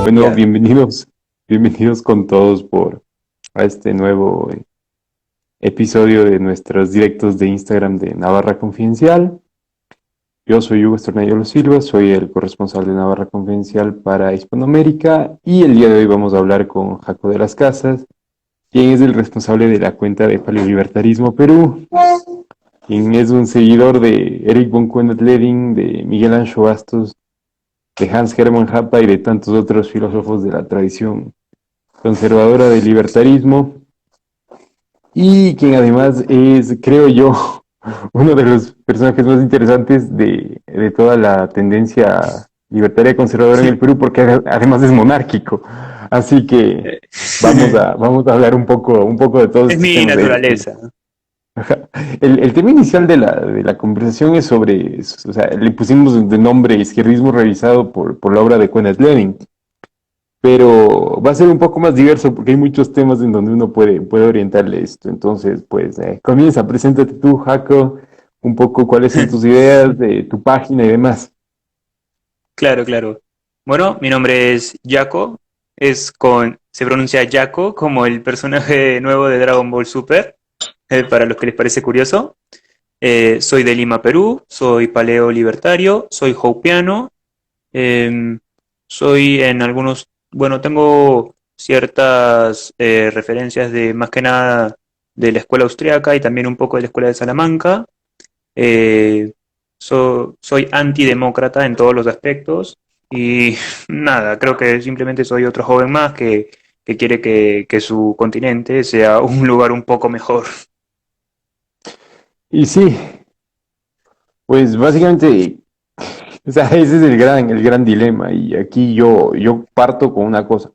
Bueno, Ya, bienvenidos con todos a este nuevo episodio de nuestros directos de Instagram de Navarra Confidencial. Yo soy Hugo Estornello Silva, soy el corresponsal de Navarra Confidencial para Hispanoamérica y el día de hoy vamos a hablar con Jaco de las Casas, quien es el responsable de la cuenta de Paleolibertarismo Perú, quien es un seguidor de Eric von Kuehnelt-Leddihn, de Miguel Ancho Bastos, de Hans Hermann Hoppe y de tantos otros filósofos de la tradición conservadora del libertarismo, y quien además es, creo yo, uno de los personajes más interesantes de toda la tendencia libertaria conservadora en el Perú, porque además es monárquico. Así que eh, vamos a hablar un poco de todos es estos mi temas. naturaleza. El tema inicial de la conversación es sobre, o sea, le pusimos de nombre izquierdismo revisado por la obra de Kenneth Lenin, pero va a ser un poco más diverso porque hay muchos temas en donde uno puede orientarle esto. Entonces, pues comienza, preséntate tú, Jaco, un poco cuáles son tus ideas de tu página y demás. Claro, claro. Bueno, mi nombre es Jaco, se pronuncia Jaco como el personaje nuevo de Dragon Ball Super, para los que les parece curioso. Soy de Lima, Perú, soy paleo libertario, soy hopiano, em, soy en algunos, bueno, tengo ciertas referencias de más que nada de la escuela austriaca y también un poco de la escuela de Salamanca. Eh, soy antidemócrata en todos los aspectos y nada, creo que simplemente soy otro joven más que quiere que su continente sea un lugar un poco mejor. Y sí, pues básicamente, o sea, ese es el gran dilema. Y aquí yo parto con una cosa.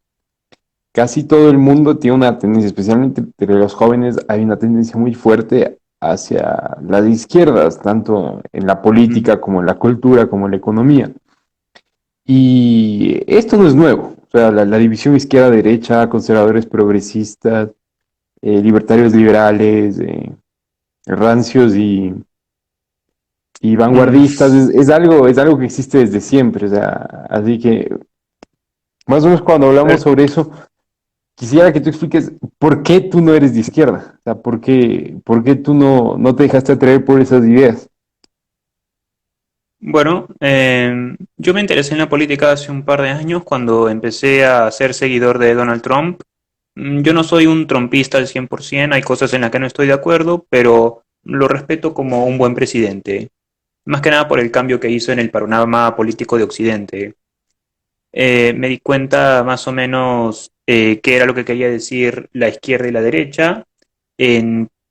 Casi todo el mundo tiene una tendencia, especialmente entre los jóvenes, hay una tendencia muy fuerte hacia las izquierdas, tanto en la Ujú. política como en la cultura, como en la economía. Y esto no es nuevo. O sea, la división izquierda-derecha, conservadores progresistas, libertarios liberales, rancios y Mm, vanguardistas, es algo que existe desde siempre. O sea, así que más o menos cuando hablamos pero, sobre eso, quisiera que tú expliques por qué tú no eres de izquierda. O sea, por qué tú no te dejaste atraer por esas ideas. bueno, yo me interesé en la política hace un par de años cuando empecé a ser seguidor de Donald Trump. Yo no soy un trumpista al 100%, hay cosas en las que no estoy de acuerdo, pero lo respeto como un buen presidente. Más que nada por el cambio que hizo en el panorama político de Occidente. Me di cuenta más o menos qué era lo que quería decir la izquierda y la derecha.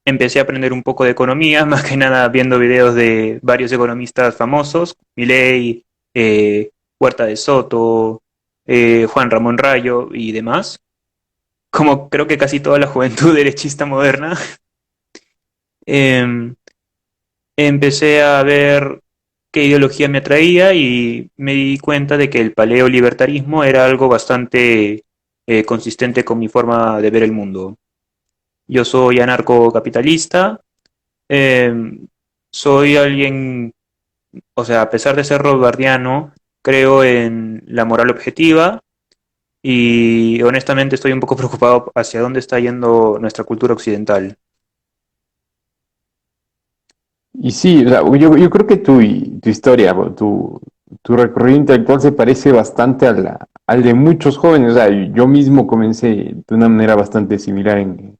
Empecé a aprender un poco de economía, más que nada viendo videos de varios economistas famosos, Milei, Huerta de Soto, Juan Ramón Rayo y demás. Como creo que casi toda la juventud derechista moderna. Em, Empecé a ver qué ideología me atraía y me di cuenta de que el paleolibertarismo era algo bastante consistente con mi forma de ver el mundo. Yo soy anarcocapitalista, eh, soy alguien, o sea, a pesar de ser rothbardiano, creo en la moral objetiva y honestamente estoy un poco preocupado hacia dónde está yendo nuestra cultura occidental. Y sí, o sea, yo creo que tu historia, bueno, tu recorrido intelectual se parece bastante al de muchos jóvenes. O sea, yo mismo comencé de una manera bastante similar en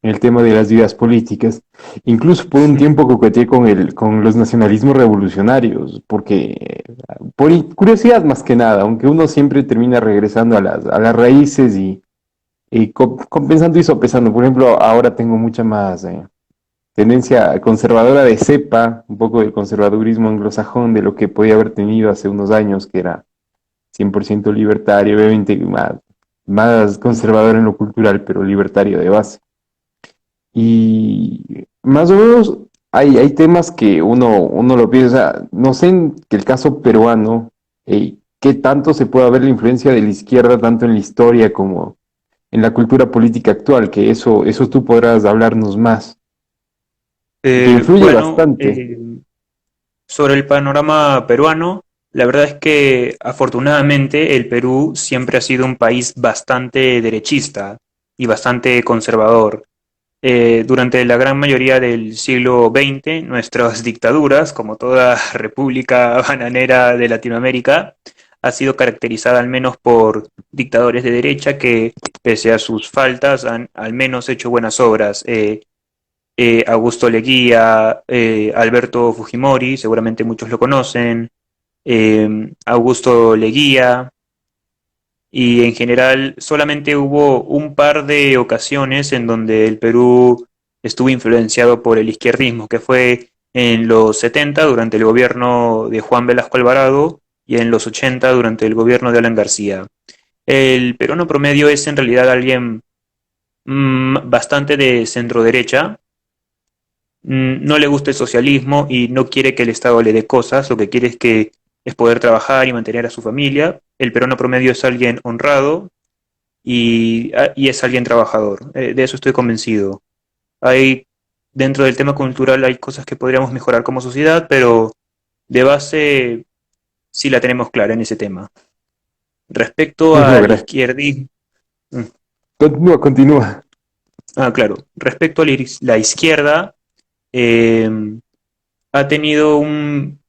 el tema de las ideas políticas. Incluso por un tiempo coqueteé con los nacionalismos revolucionarios, porque por curiosidad más que nada, aunque uno siempre termina regresando a a las raíces y compensando y sopesando. Por ejemplo, ahora tengo mucha más tendencia conservadora de cepa, un poco del conservadurismo anglosajón de lo que podía haber tenido hace unos años, que era 100% libertario, obviamente más conservador en lo cultural, pero libertario de base. Y más o menos hay temas que uno lo piensa, o sea, no sé en que el caso peruano, qué tanto se puede ver la influencia de la izquierda, tanto en la historia como en la cultura política actual, que eso tú podrás hablarnos más, que influye Bueno, bastante. sobre el panorama peruano, la verdad es que afortunadamente el Perú siempre ha sido un país bastante derechista y bastante conservador. Durante la gran mayoría del siglo XX, nuestras dictaduras, como toda república bananera de Latinoamérica, ha sido caracterizada al menos por dictadores de derecha que, pese a sus faltas, han al menos hecho buenas obras. Augusto Leguía, Alberto Fujimori, seguramente muchos lo conocen, Augusto Leguía, y en general solamente hubo un par de ocasiones en donde el Perú estuvo influenciado por el izquierdismo, que fue en los 70 durante el gobierno de Juan Velasco Alvarado y en los 80 durante el gobierno de Alan García. El peruano promedio es en realidad alguien bastante de centro derecha, no le gusta el socialismo y no quiere que el Estado le dé cosas, lo que quiere es poder trabajar y mantener a su familia. El peruano promedio es alguien honrado y es alguien trabajador. De eso estoy convencido. Hay, dentro del tema cultural hay cosas que podríamos mejorar como sociedad, pero de base sí la tenemos clara en ese tema. Respecto No, al gracias. izquierdismo, Continúa, continúa. claro, respecto a la izquierda, eh, ha tenido un...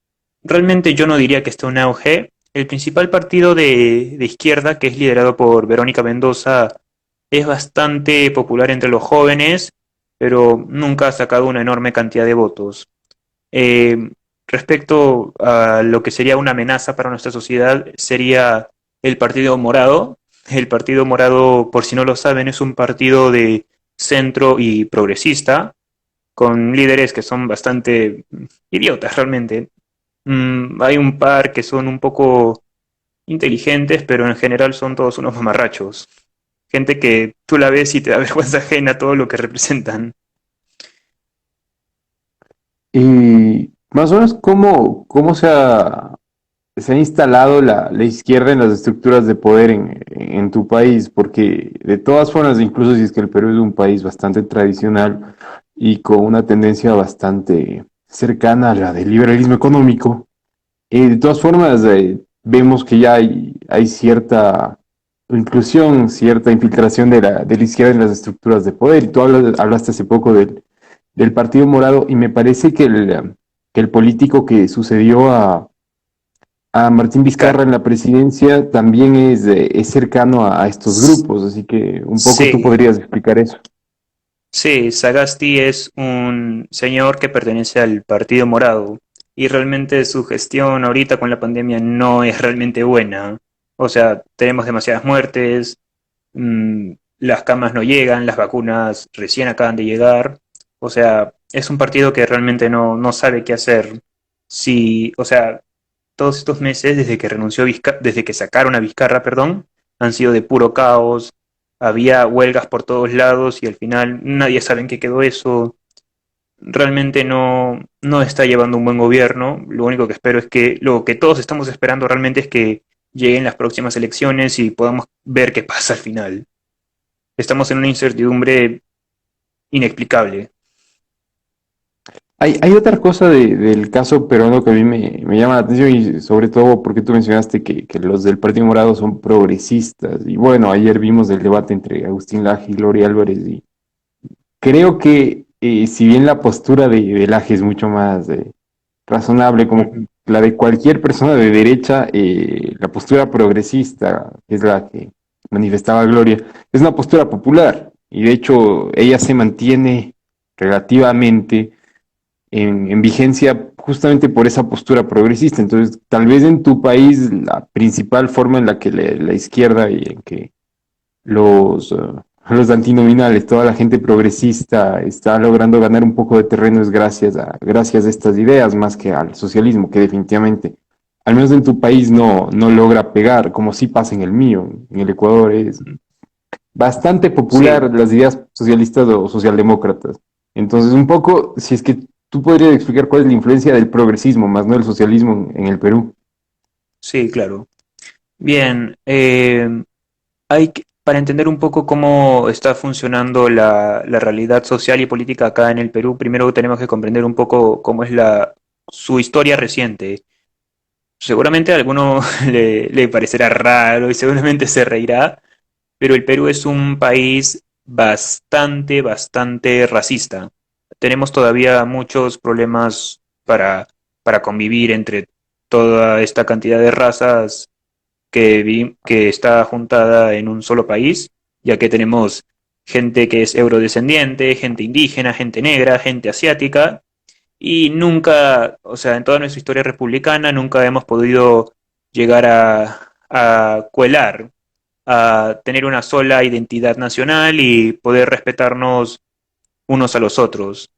Realmente yo no diría que esté un auge. El principal partido de izquierda, que es liderado por Verónica Mendoza, es bastante popular entre los jóvenes, pero nunca ha sacado una enorme cantidad de votos. Eh, Respecto a lo que sería una amenaza para nuestra sociedad, sería el Partido Morado. El Partido Morado, por si no lo saben, es un partido de centro y progresista, con líderes que son bastante idiotas realmente. Hay un par que son un poco inteligentes, pero en general son todos unos mamarrachos. Gente que tú la ves y te da vergüenza ajena todo lo que representan. Y más o menos, ¿cómo se ha instalado la izquierda en las estructuras de poder en tu país? Porque de todas formas, incluso si es que el Perú es un país bastante tradicional y con una tendencia bastante cercana a la del liberalismo económico, de todas formas vemos que ya hay cierta inclusión, cierta infiltración de la izquierda en las estructuras de poder. Y tú hablaste hace poco del Partido Morado y me parece que el político que sucedió a Martín Vizcarra Claro, en la presidencia también es cercano a estos grupos, así que un poco tú sí, podrías explicar eso. sí, Sagasti es un señor que pertenece al Partido Morado y realmente su gestión ahorita con la pandemia no es realmente buena. O sea, tenemos demasiadas muertes, las camas no llegan, las vacunas recién acaban de llegar. O sea, es un partido que realmente no sabe qué hacer. Si, o sea, todos estos meses desde que renunció desde que sacaron a Vizcarra, perdón, han sido de puro caos. Había huelgas por todos lados y al final nadie sabe en qué quedó eso. Realmente no está llevando un buen gobierno. Lo único que espero es que lo que todos estamos esperando realmente es que lleguen las próximas elecciones y podamos ver qué pasa al final. Estamos en una incertidumbre inexplicable. Hay otra cosa del caso peruano que a mí me llama la atención y sobre todo porque tú mencionaste que los del Partido Morado son progresistas. Y bueno, ayer vimos el debate entre Agustín Laje y Gloria Álvarez y creo que si bien la postura de Laje es mucho más razonable como Ujú. la de cualquier persona de derecha, la postura progresista, que es la que manifestaba Gloria, es una postura popular y de hecho ella se mantiene relativamente en vigencia justamente por esa postura progresista. Entonces, tal vez en tu país la principal forma en la que la izquierda y en que los antinominales, toda la gente progresista está logrando ganar un poco de terreno es gracias a estas ideas más que al socialismo, que definitivamente, al menos en tu país, no logra pegar, como sí pasa en el mío. En el Ecuador es bastante popular Sí, las ideas socialistas o socialdemócratas. Entonces, un poco, si es que tú podrías explicar cuál es la influencia del progresismo, más no el socialismo en el Perú. sí, claro. Bien, para entender un poco cómo está funcionando la realidad social y política acá en el Perú, primero tenemos que comprender un poco cómo es su historia reciente. Seguramente a alguno le parecerá raro y seguramente se reirá, pero el Perú es un país bastante racista. Tenemos todavía muchos problemas para convivir entre toda esta cantidad de razas que está juntada en un solo país, ya que tenemos gente que es eurodescendiente, gente indígena, gente negra, gente asiática, y nunca, o sea, en toda nuestra historia republicana, nunca hemos podido llegar a cuelar, a tener una sola identidad nacional y poder respetarnos unos a los otros.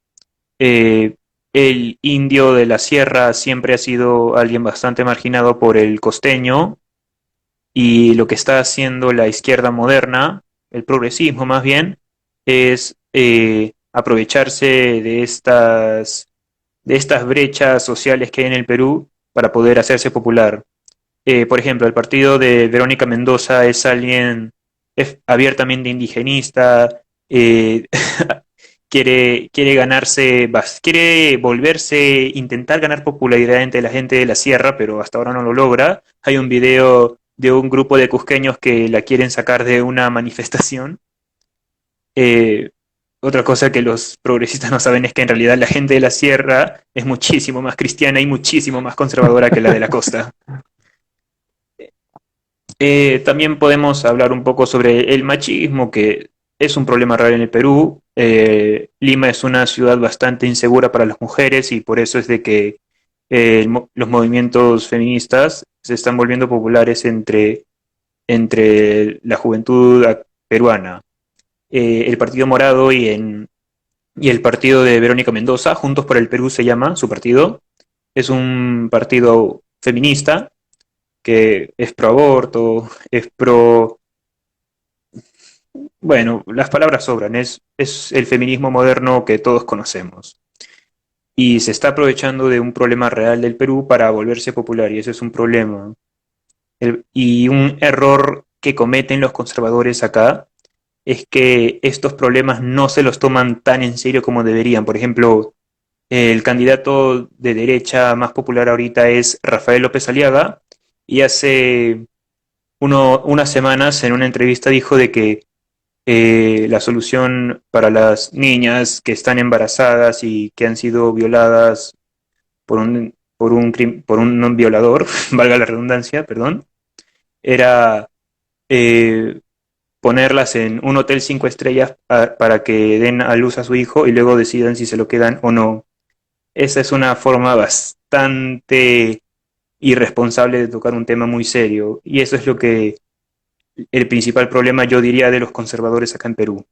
Eh, el indio de la sierra siempre ha sido alguien bastante marginado por el costeño, y lo que está haciendo la izquierda moderna, el progresismo más bien, es aprovecharse de estas brechas sociales que hay en el Perú para poder hacerse popular. Por ejemplo, el partido de Verónica Mendoza es abiertamente indigenista, eh, quiere quiere volverse, intentar ganar popularidad entre la gente de la sierra, pero hasta ahora no lo logra. Hay un video de un grupo de cusqueños que la quieren sacar de una manifestación. Eh, Otra cosa que los progresistas no saben es que en realidad la gente de la sierra es muchísimo más cristiana y muchísimo más conservadora que la de la costa. También podemos hablar un poco sobre el machismo, que es un problema real en el Perú. Lima es una ciudad bastante insegura para las mujeres y por eso es de que los movimientos feministas se están volviendo populares entre la juventud peruana. El Partido Morado y el partido de Verónica Mendoza, Juntos por el Perú se llama su partido, es un partido feminista que es pro aborto, es pro... Bueno, las palabras sobran, es el feminismo moderno que todos conocemos. Y se está aprovechando de un problema real del Perú para volverse popular, y ese es un problema. Y un error que cometen los conservadores acá es que estos problemas no se los toman tan en serio como deberían. Por ejemplo, el candidato de derecha más popular ahorita es Rafael López Aliaga, y hace unas semanas en una entrevista dijo de que la solución para las niñas que están embarazadas y que han sido violadas por un violador, valga la redundancia, perdón, era eh, ponerlas en un hotel 5 estrellas para que den a luz a su hijo y luego decidan si se lo quedan o no. Esa es una forma bastante irresponsable de tocar un tema muy serio, y eso es lo que el principal problema, yo diría, de los conservadores acá en Perú.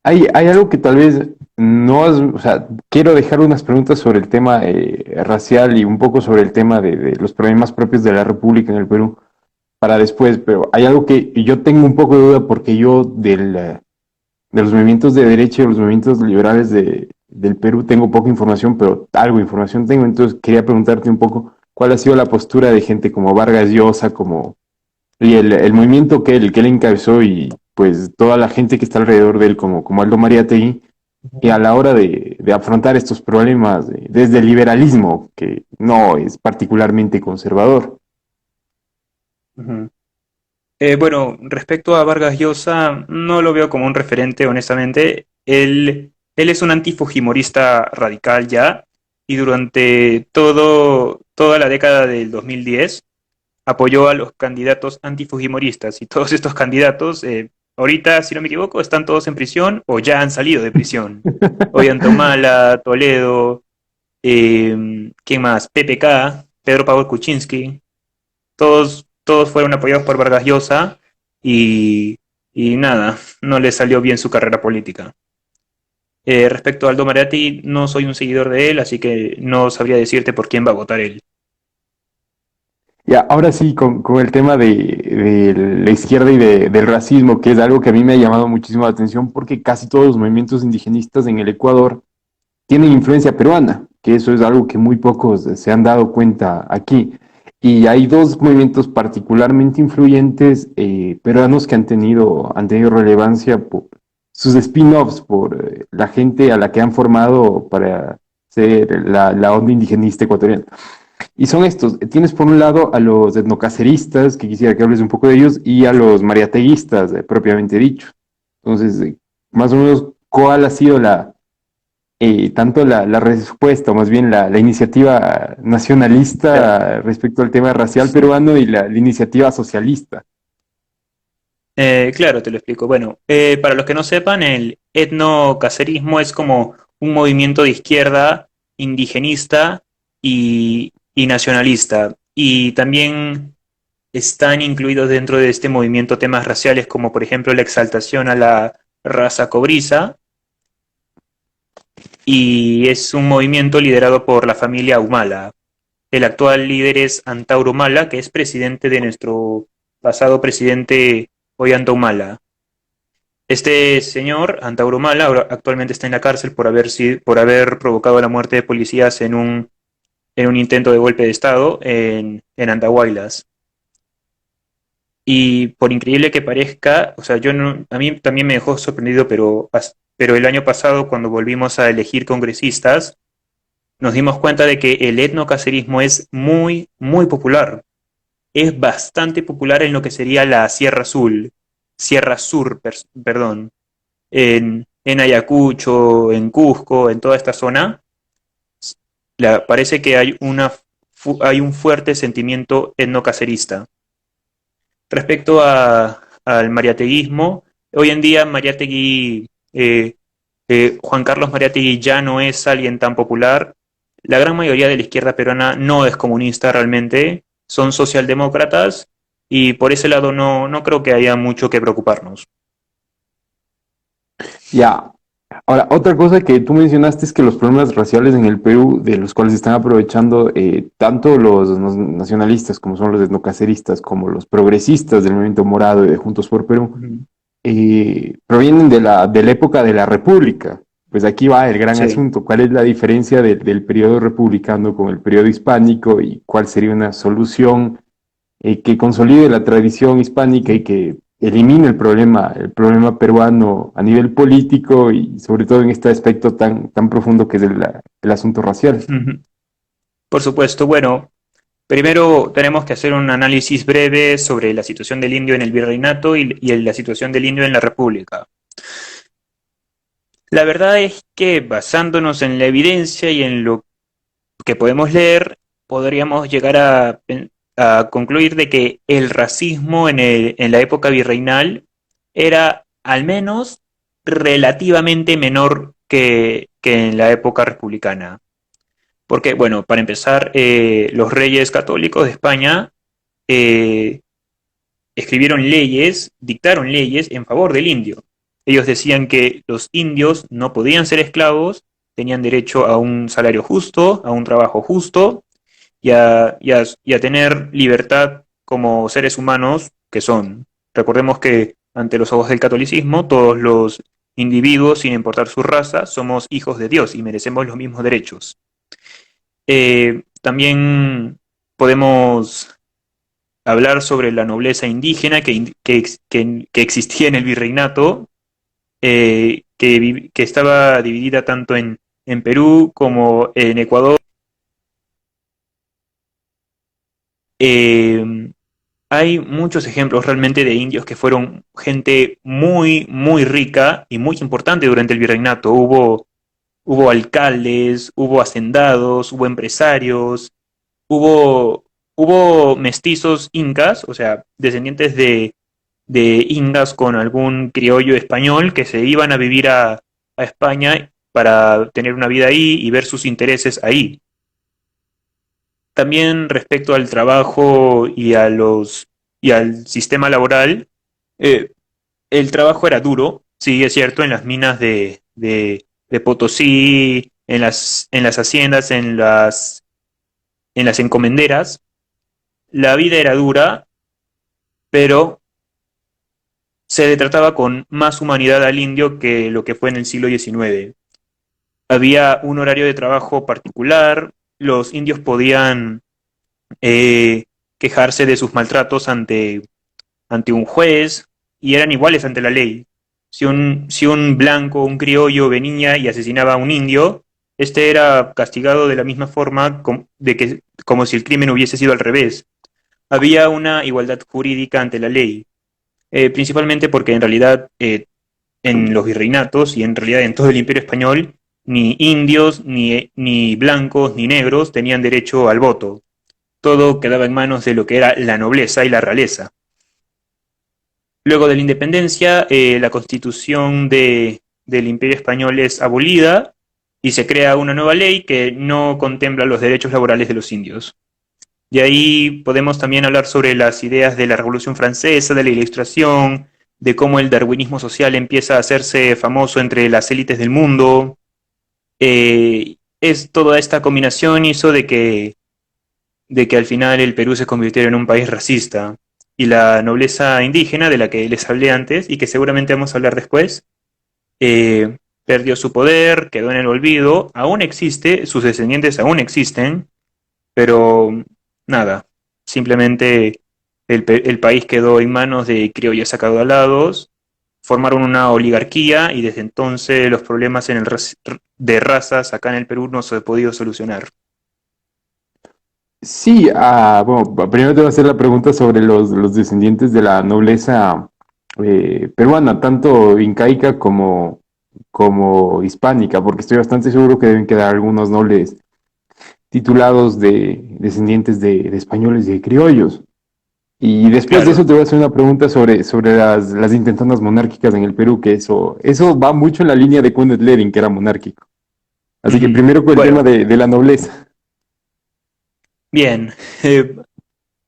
Hay algo que tal vez no has, o sea, quiero dejar unas preguntas sobre el tema racial y un poco sobre el tema de los problemas propios de la República en el Perú para después, pero hay algo que yo tengo un poco de duda porque yo de los movimientos de derecha y los movimientos liberales del Perú tengo poca información, pero algo de información tengo, entonces quería preguntarte un poco cuál ha sido la postura de gente como Vargas Llosa, como y el movimiento que él encabezó y pues toda la gente que está alrededor de él, como Aldo Mariátegui, y a la hora de afrontar estos problemas desde el liberalismo, que no es particularmente conservador. Uh-huh. Bueno, respecto a Vargas Llosa, no lo veo como un referente, honestamente. Él es un antifujimorista radical ya, y durante toda la década del 2010 apoyó a los candidatos antifujimoristas, y todos estos candidatos, ahorita, si no me equivoco, están todos en prisión o ya han salido de prisión. Ollantomala, Toledo, ¿quién más? PPK, Pedro Pablo Kuczynski, todos fueron apoyados por Vargas Llosa y nada, no le salió bien su carrera política. Respecto a Aldo Mariatti, no soy un seguidor de él, así que no sabría decirte por quién va a votar él. Ya, ahora sí, con el tema de la izquierda y del racismo, que es algo que a mí me ha llamado muchísimo la atención porque casi todos los movimientos indigenistas en el Ecuador tienen influencia peruana, que eso es algo que muy pocos se han dado cuenta aquí. Y hay dos movimientos particularmente influyentes peruanos que han tenido relevancia por sus spin-offs, por la gente a la que han formado para ser la onda indigenista ecuatoriana. Y son estos. Tienes por un lado a los etnocaceristas, que quisiera que hables un poco de ellos, y a los mariateguistas, propiamente dicho. Entonces, más o menos, ¿cuál ha sido tanto la respuesta, o más bien la iniciativa Claro. nacionalista respecto al tema racial peruano y la iniciativa socialista? Claro, te lo explico. Bueno, para los que no sepan, el etnocacerismo es como un movimiento de izquierda indigenista y nacionalista. Y también están incluidos dentro de este movimiento temas raciales como por ejemplo la exaltación a la raza cobriza, y es un movimiento liderado por la familia Humala. El actual líder es Antauro Humala, que es presidente de nuestro pasado presidente Ollanta Humala. Este señor, Antauro Humala, actualmente está en la cárcel por haber provocado la muerte de policías en un intento de golpe de Estado en Andahuaylas. Y por increíble que parezca, o sea, a mí también me dejó sorprendido, pero el año pasado, cuando volvimos a elegir congresistas, nos dimos cuenta de que el etnocacerismo es muy, muy popular. Es bastante popular en lo que sería la Sierra Sur, perdón, en Ayacucho, en Cusco, en toda esta zona. Parece que hay un fuerte sentimiento etnocacerista. Respecto al mariateguismo, hoy en día Juan Carlos Mariátegui ya no es alguien tan popular. La gran mayoría de la izquierda peruana no es comunista realmente, son socialdemócratas y por ese lado no creo que haya mucho que preocuparnos. Ya. Ahora, otra cosa que tú mencionaste es que los problemas raciales en el Perú, de los cuales están aprovechando tanto los nacionalistas, como son los etnocaceristas, como los progresistas del movimiento morado y de Juntos por Perú, Ujú. provienen de la época de la República. Pues aquí va el gran Sí. asunto. ¿Cuál es la diferencia del periodo republicano con el periodo hispánico y cuál sería una solución que consolide la tradición hispánica y que elimine el problema peruano a nivel político y sobre todo en este aspecto tan profundo que es el asunto racial? Ujú. Por supuesto, bueno, primero tenemos que hacer un análisis breve sobre la situación del indio en el virreinato y la situación del indio en la república. La verdad es que basándonos en la evidencia y en lo que podemos leer, podríamos llegar a concluir de que el racismo en la época virreinal era al menos relativamente menor que en la época republicana. Porque, bueno, para empezar, los reyes católicos de España eh, escribieron leyes, dictaron leyes en favor del indio. Ellos decían que los indios no podían ser esclavos, tenían derecho a un salario justo, a un trabajo justo y a tener libertad como seres humanos que son. Recordemos que ante los ojos del catolicismo, todos los individuos, sin importar su raza, somos hijos de Dios y merecemos los mismos derechos. También podemos hablar sobre la nobleza indígena que existía en el virreinato, que estaba dividida tanto en Perú como en Ecuador. Eh, Hay muchos ejemplos realmente de indios que fueron gente muy, muy rica y muy importante durante el virreinato. Hubo alcaldes, hubo hacendados, hubo empresarios, hubo, hubo mestizos incas, o sea, descendientes de incas con algún criollo español que se iban a vivir a España para tener una vida ahí y ver sus intereses ahí. También respecto al trabajo y al sistema laboral, eh, el trabajo era duro, sí, es cierto, en las minas de Potosí, en las haciendas, en las encomenderas. La vida era dura, pero se le trataba con más humanidad al indio que lo que fue en el siglo XIX. Había un horario de trabajo particular, los indios podían quejarse de sus maltratos ante un juez y eran iguales ante la ley. Si un blanco, un criollo venía y asesinaba a un indio, este era castigado de la misma forma como si el crimen hubiese sido al revés. Había una igualdad jurídica ante la ley, principalmente porque en realidad en los virreinatos y en realidad en todo el Imperio Español, ni indios, ni blancos, ni negros tenían derecho al voto. Todo quedaba en manos de lo que era la nobleza y la realeza. Luego de la independencia, la constitución del Imperio Español es abolida y se crea una nueva ley que no contempla los derechos laborales de los indios. De ahí podemos también hablar sobre las ideas de la Revolución Francesa, de la Ilustración, de cómo el darwinismo social empieza a hacerse famoso entre las élites del mundo. Toda esta combinación hizo de que al final el Perú se convirtiera en un país racista. Y la nobleza indígena, de la que les hablé antes y que seguramente vamos a hablar después, perdió su poder, quedó en el olvido, aún existe, sus descendientes aún existen, pero nada, simplemente el país quedó en manos de criollos acaudalados, formaron una oligarquía y desde entonces los problemas de razas acá en el Perú no se han podido solucionar. Sí, bueno, primero te voy a hacer la pregunta sobre los descendientes de la nobleza peruana, tanto incaica como hispánica, porque estoy bastante seguro que deben quedar algunos nobles titulados de descendientes de españoles y de criollos. Y después de Claro. eso te voy a hacer una pregunta sobre las intentonas monárquicas en el Perú, que eso va mucho en la línea de Kundert Ledin, que era monárquico. Así que Ujú. primero con el tema Bueno, de la nobleza. bien. eh,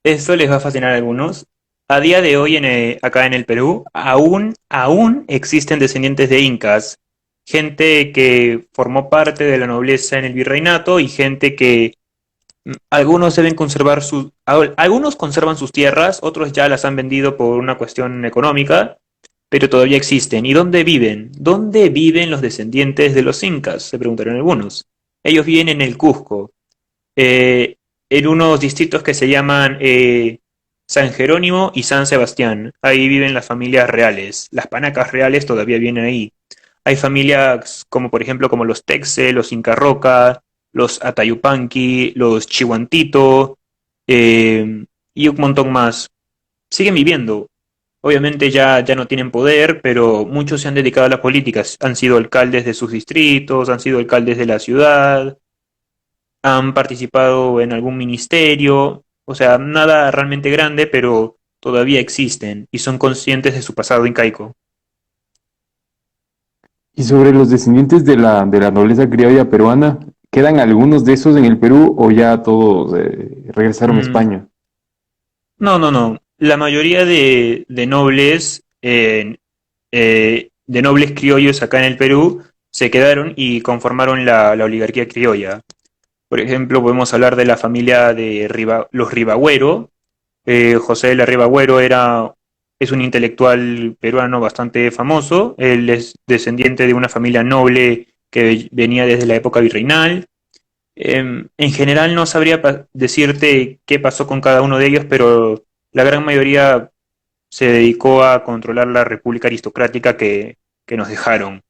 Esto les va a fascinar a algunos. A día de hoy, acá en el Perú, aún existen descendientes de incas, gente que formó parte de la nobleza en el virreinato y gente que algunos deben conservar algunos conservan sus tierras, otros ya las han vendido por una cuestión económica, pero todavía existen. ¿Y dónde viven? ¿Dónde viven los descendientes de los incas? Se preguntaron algunos. Ellos viven en el Cusco, eh, en unos distritos que se llaman San Jerónimo y San Sebastián. Ahí viven las familias reales. Las panacas reales todavía vienen ahí. Hay familias como por ejemplo como los Texe, los Inca Roca, los Atayupanqui, los Chihuantito y un montón más. Siguen viviendo. Obviamente ya no tienen poder, pero muchos se han dedicado a la política. Han sido alcaldes de sus distritos, han sido alcaldes de la ciudad, han participado en algún ministerio, o sea, nada realmente grande, pero todavía existen y son conscientes de su pasado incaico. Y sobre los descendientes de la nobleza criolla peruana, ¿quedan algunos de esos en el Perú o ya todos regresaron a Mm, España? no, no, no. La mayoría de nobles criollos acá en el Perú se quedaron y conformaron la oligarquía criolla. Por ejemplo, podemos hablar de la familia de los Ribagüero. José de la Riva Agüero es un intelectual peruano bastante famoso. Él es descendiente de una familia noble que venía desde la época virreinal. En general no sabría decirte qué pasó con cada uno de ellos, pero la gran mayoría se dedicó a controlar la república aristocrática que nos dejaron.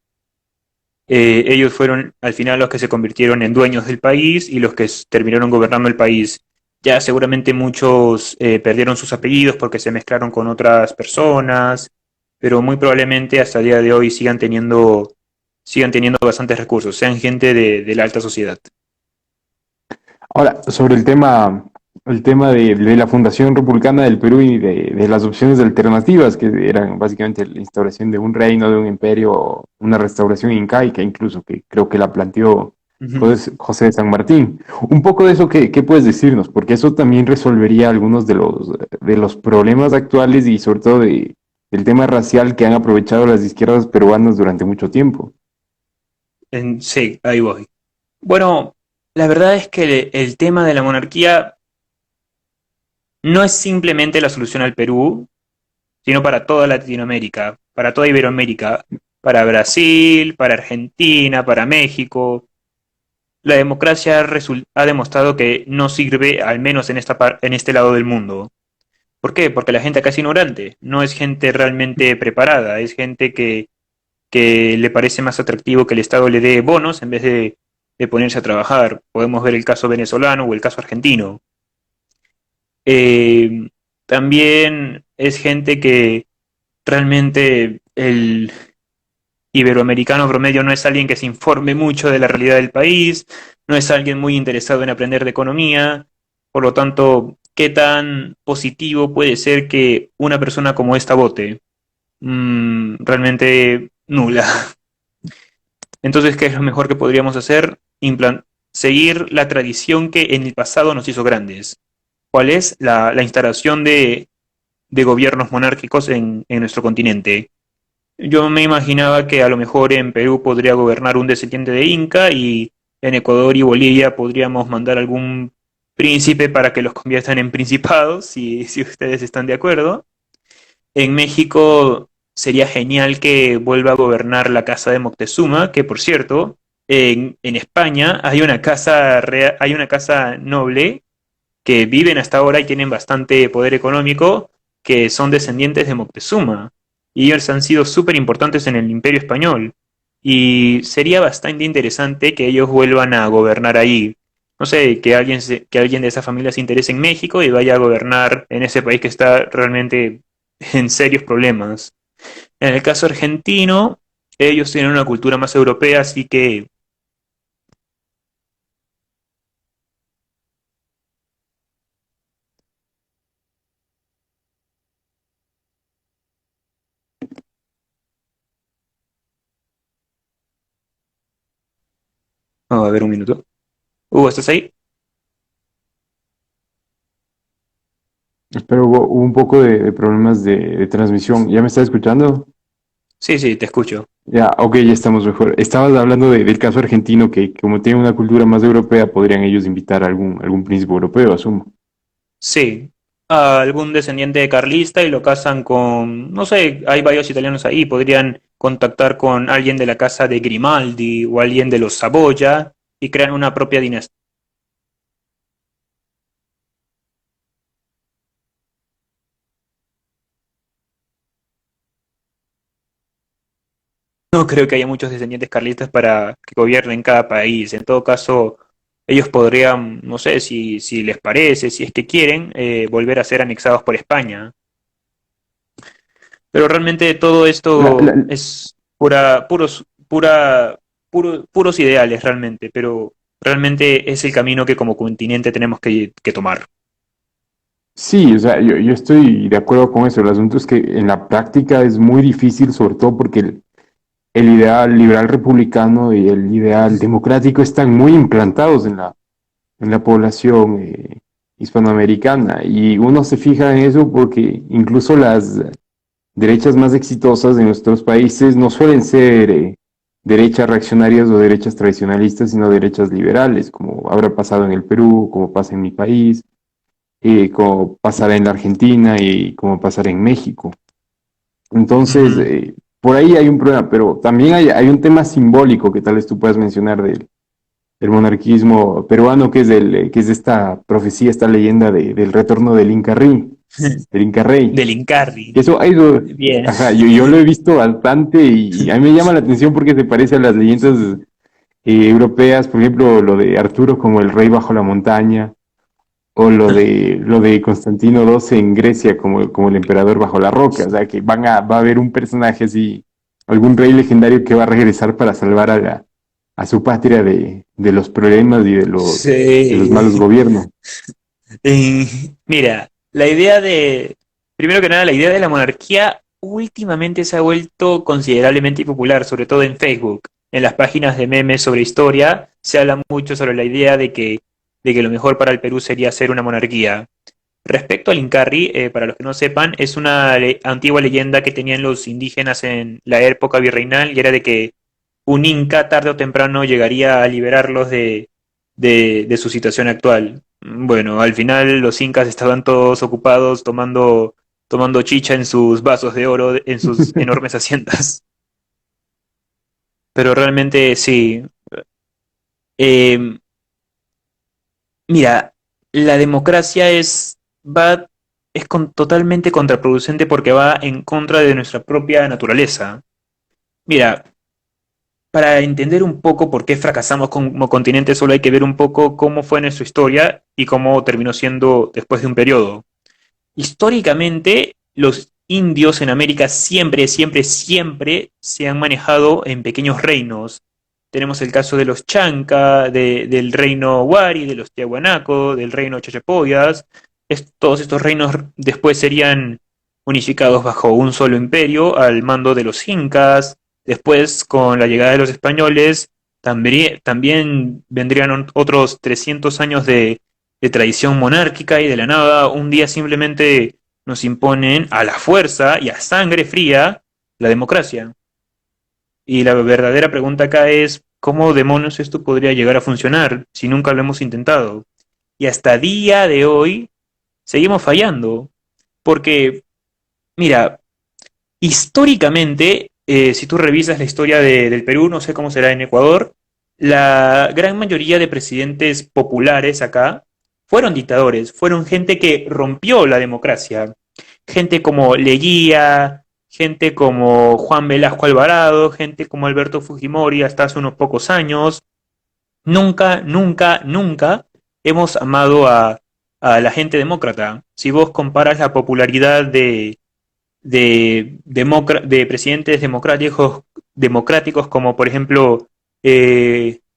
Ellos fueron al final los que se convirtieron en dueños del país y los que terminaron gobernando el país. Ya seguramente muchos perdieron sus apellidos porque se mezclaron con otras personas, pero muy probablemente hasta el día de hoy sigan teniendo bastantes recursos, sean gente de la alta sociedad. Ahora, sobre el tema de la Fundación Republicana del Perú y de las opciones alternativas, que eran básicamente la instauración de un reino, de un imperio, una restauración incaica incluso, que creo que la planteó Ujú. José de San Martín. Un poco de eso, ¿qué puedes decirnos? Porque eso también resolvería algunos de los problemas actuales y sobre todo del tema racial que han aprovechado las izquierdas peruanas durante mucho tiempo. Sí, ahí voy. Bueno, la verdad es que el tema de la monarquía no es simplemente la solución al Perú, sino para toda Latinoamérica, para toda Iberoamérica, para Brasil, para Argentina, para México. la democracia ha demostrado que no sirve, al menos en en este lado del mundo. ¿Por qué? Porque la gente acá es ignorante, no es gente realmente preparada, es gente que le parece más atractivo que el Estado le dé bonos en vez de ponerse a trabajar. Podemos ver el caso venezolano o el caso argentino. Eh, También es gente que realmente el iberoamericano promedio no es alguien que se informe mucho de la realidad del país, no es alguien muy interesado en aprender de economía, por lo tanto, ¿qué tan positivo puede ser que una persona como esta vote? Realmente nula. Entonces, ¿qué es lo mejor que podríamos hacer? Seguir la tradición que en el pasado nos hizo grandes. ¿Cuál es la instalación de gobiernos monárquicos en nuestro continente? Yo me imaginaba que a lo mejor en Perú podría gobernar un descendiente de Inca y en Ecuador y Bolivia podríamos mandar algún príncipe para que los conviertan en principados, si ustedes están de acuerdo. En México sería genial que vuelva a gobernar la casa de Moctezuma, que por cierto, en España hay una hay una casa noble que viven hasta ahora y tienen bastante poder económico, que son descendientes de Moctezuma. Y ellos han sido súper importantes en el Imperio Español. Y sería bastante interesante que ellos vuelvan a gobernar ahí. No sé, que alguien de esa familia se interese en México y vaya a gobernar en ese país que está realmente en serios problemas. En el caso argentino, ellos tienen una cultura más europea, así que... Vamos a ver un minuto. Hugo, ¿estás ahí? Pero hubo un poco de problemas de transmisión. ¿Ya me está escuchando? Sí, sí, te escucho. Ya, ok, ya estamos mejor. Estabas hablando del caso argentino, que como tiene una cultura más europea, podrían ellos invitar a algún príncipe europeo, asumo. Sí, a algún descendiente carlista y lo casan con, no sé, hay varios italianos ahí, podrían contactar con alguien de la casa de Grimaldi o alguien de los Saboya y crean una propia dinastía. No creo que haya muchos descendientes carlistas para que gobiernen cada país. En todo caso, ellos podrían, no sé si les parece, si es que quieren, volver a ser anexados por España. Pero realmente todo La- esto la- es puros ideales realmente, pero realmente es el camino que como continente tenemos que tomar. sí, o sea, yo estoy de acuerdo con eso. El asunto es que en la práctica es muy difícil, sobre todo porque el ideal liberal republicano y el ideal democrático están muy implantados en la población hispanoamericana. Y uno se fija en eso porque incluso las derechas más exitosas de nuestros países no suelen ser derechas reaccionarias o derechas tradicionalistas, sino derechas liberales, como habrá pasado en el Perú, como pasa en mi país, como pasará en la Argentina y como pasará en México. Entonces, Ujú. por ahí hay un problema, pero también hay un tema simbólico que tal vez tú puedas mencionar del monarquismo peruano, que es de esta profecía, esta leyenda del retorno del Inca Rey. Del Incarri. Eso, Bien. ajá, yo lo he visto bastante y a mí me llama la atención porque se parece a las leyendas europeas, por ejemplo, lo de Arturo como el rey bajo la montaña, o lo de Constantino II en Grecia como el emperador bajo la roca, o sea, que va a haber un personaje así, algún rey legendario que va a regresar para salvar a su patria de los problemas y de los malos Sí. gobiernos. Mira, primero que nada, la idea de la monarquía últimamente se ha vuelto considerablemente popular, sobre todo en Facebook. En las páginas de memes sobre historia se habla mucho sobre la idea de que lo mejor para el Perú sería ser una monarquía. Respecto al Incarri, para los que no sepan, es una antigua leyenda que tenían los indígenas en la época virreinal y era de que un inca tarde o temprano llegaría a liberarlos de su situación actual. Bueno, al final los incas estaban todos ocupados tomando chicha en sus vasos de oro, en sus enormes haciendas. Pero realmente sí, Eh, Mira, la democracia es totalmente contraproducente porque va en contra de nuestra propia naturaleza. Mira, para entender un poco por qué fracasamos como continente, solo hay que ver un poco cómo fue nuestra historia y cómo terminó siendo después de un periodo. Históricamente, los indios en América siempre, siempre, siempre se han manejado en pequeños reinos. Tenemos el caso de los Chanca, del reino Wari, de los Tiahuanaco, del reino Chachapoyas. Todos estos reinos después serían unificados bajo un solo imperio al mando de los incas. Después, con la llegada de los españoles, también vendrían otros 300 años de tradición monárquica y de la nada, un día simplemente nos imponen a la fuerza y a sangre fría la democracia. Y la verdadera pregunta acá es, ¿cómo demonios esto podría llegar a funcionar si nunca lo hemos intentado? Y hasta día de hoy seguimos fallando, porque, mira, históricamente, si tú revisas la historia del Perú, no sé cómo será en Ecuador, la gran mayoría de presidentes populares acá fueron dictadores, fueron gente que rompió la democracia. Gente como Leguía, gente como Juan Velasco Alvarado, gente como Alberto Fujimori hasta hace unos pocos años. Nunca, nunca, nunca hemos amado a la gente demócrata. Si vos comparas la popularidad de presidentes democráticos como por ejemplo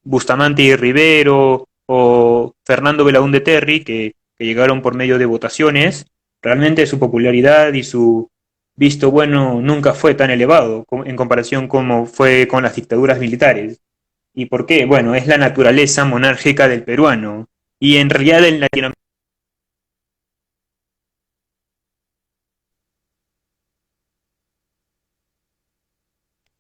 Bustamante y Rivero o Fernando Belaúnde Terry, que llegaron por medio de votaciones, realmente su popularidad y su visto bueno nunca fue tan elevado en comparación como fue con las dictaduras militares. ¿Y por qué? Bueno, es la naturaleza monárquica del peruano. Y en realidad en Latinoamérica.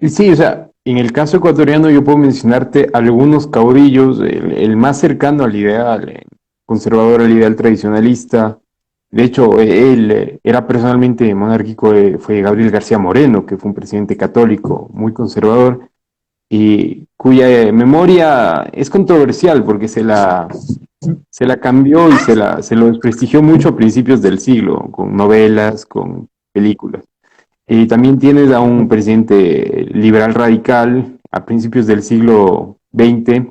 Y sí, o sea, en el caso ecuatoriano yo puedo mencionarte algunos caudillos, el más cercano al ideal conservador, al ideal tradicionalista. De hecho, él era personalmente monárquico, fue Gabriel García Moreno, que fue un presidente católico muy conservador y cuya memoria es controversial porque se la cambió y se lo desprestigió mucho a principios del siglo, con novelas, con películas. Y también tienes a un presidente liberal radical a principios del siglo XX,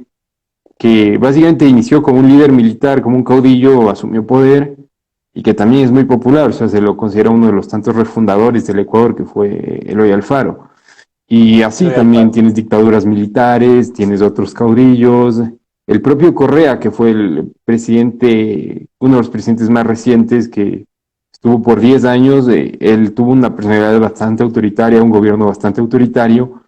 que básicamente inició como un líder militar, como un caudillo, asumió poder y que también es muy popular, o sea, se lo considera uno de los tantos refundadores del Ecuador, que fue Eloy Alfaro. Y así también tienes dictaduras militares, tienes otros caudillos, el propio Correa, que fue el presidente, uno de los presidentes más recientes que estuvo por 10 años, él tuvo una personalidad bastante autoritaria, un gobierno bastante autoritario,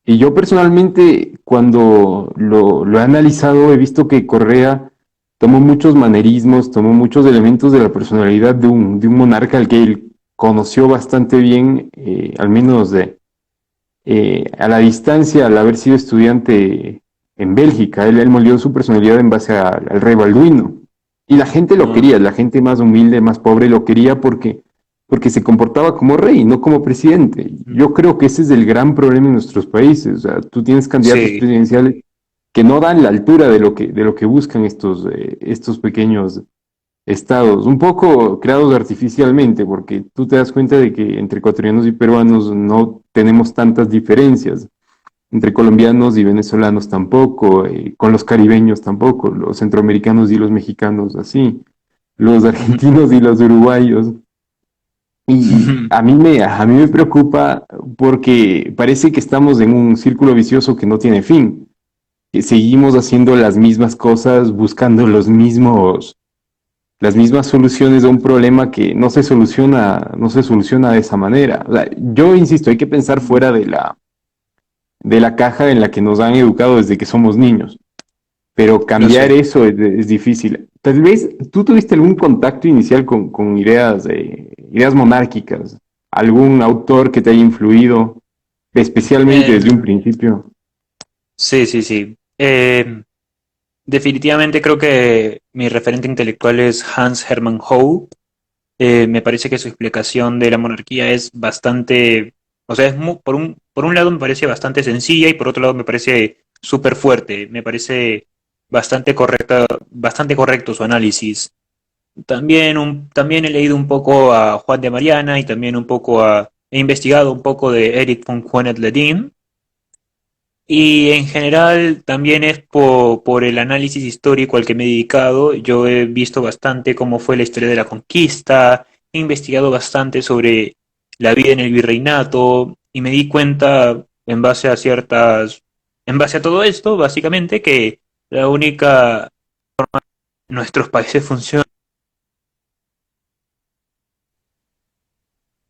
y yo personalmente cuando lo he analizado he visto que Correa tomó muchos manerismos, tomó muchos elementos de la personalidad de un monarca al que él conoció bastante bien, al menos a la distancia, al haber sido estudiante en Bélgica. Él moldeó su personalidad en base al rey Balduino. Y la gente lo quería, la gente más humilde, más pobre lo quería porque se comportaba como rey, no como presidente. Yo creo que ese es el gran problema en nuestros países. O sea, tú tienes candidatos Sí. presidenciales que no dan la altura de lo que buscan estos pequeños estados, un poco creados artificialmente, porque tú te das cuenta de que entre ecuatorianos y peruanos no tenemos tantas diferencias, entre colombianos y venezolanos tampoco, con los caribeños tampoco, los centroamericanos y los mexicanos así, los argentinos y los uruguayos. Y a mí me preocupa porque parece que estamos en un círculo vicioso que no tiene fin, que seguimos haciendo las mismas cosas, buscando las mismas soluciones a un problema que no se soluciona de esa manera. O sea, yo insisto, hay que pensar fuera de la caja en la que nos han educado desde que somos niños, pero Lo cambiar sé. eso es difícil. Tal vez tú tuviste algún contacto inicial con ideas, ideas monárquicas, algún autor que te haya influido, especialmente desde un Eh, principio. sí, sí, sí. Definitivamente creo que mi referente intelectual es Hans Hermann Hoppe. Me parece que su explicación de la monarquía es bastante, o sea, por un lado me parece bastante sencilla y por otro lado me parece súper fuerte. Me parece bastante correcto su análisis. También he leído un poco a Juan de Mariana y también he investigado un poco de Eric von Huenet-Ledin. Y en general también es por el análisis histórico al que me he dedicado. Yo he visto bastante cómo fue la historia de la conquista, he investigado bastante sobre la vida en el virreinato y me di cuenta en base a todo esto, básicamente, que la única nuestros países funcionan.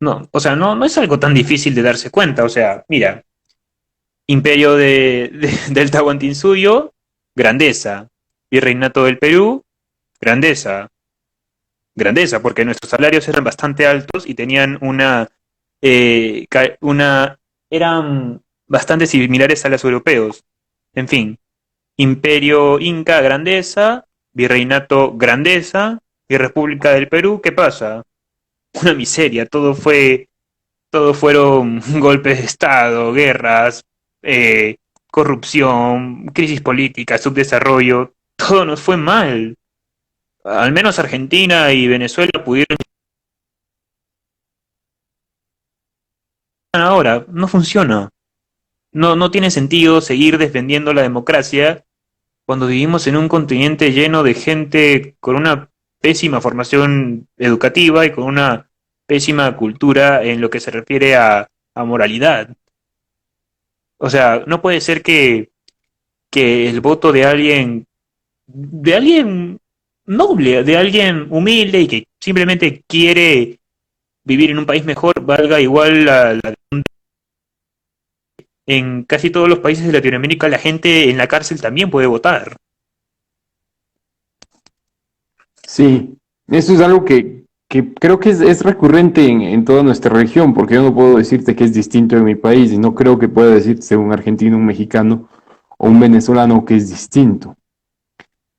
No, o sea, no es algo tan difícil de darse cuenta. O sea, mira, Imperio del Tahuantinsuyo, grandeza. Virreinato del Perú, grandeza. Grandeza, porque nuestros salarios eran bastante altos y tenían eran bastante similares a los europeos. En fin, Imperio Inca, grandeza. Virreinato, grandeza. Y República del Perú, ¿qué pasa? Una miseria, todo fueron golpes de Estado, guerras, eh, corrupción, crisis política, subdesarrollo, todo nos fue mal. Al menos Argentina y Venezuela pudieron ahora, no funciona. No tiene sentido seguir defendiendo la democracia cuando vivimos en un continente lleno de gente con una pésima formación educativa y con una pésima cultura en lo que se refiere a moralidad. O sea, no puede ser que el voto de alguien noble, de alguien humilde y que simplemente quiere vivir en un país mejor, valga igual en casi todos los países de Latinoamérica la gente en la cárcel también puede votar. Sí, eso es algo que creo que es recurrente en toda nuestra región, porque yo no puedo decirte que es distinto en mi país y no creo que pueda decirte un argentino, un mexicano o un venezolano que es distinto.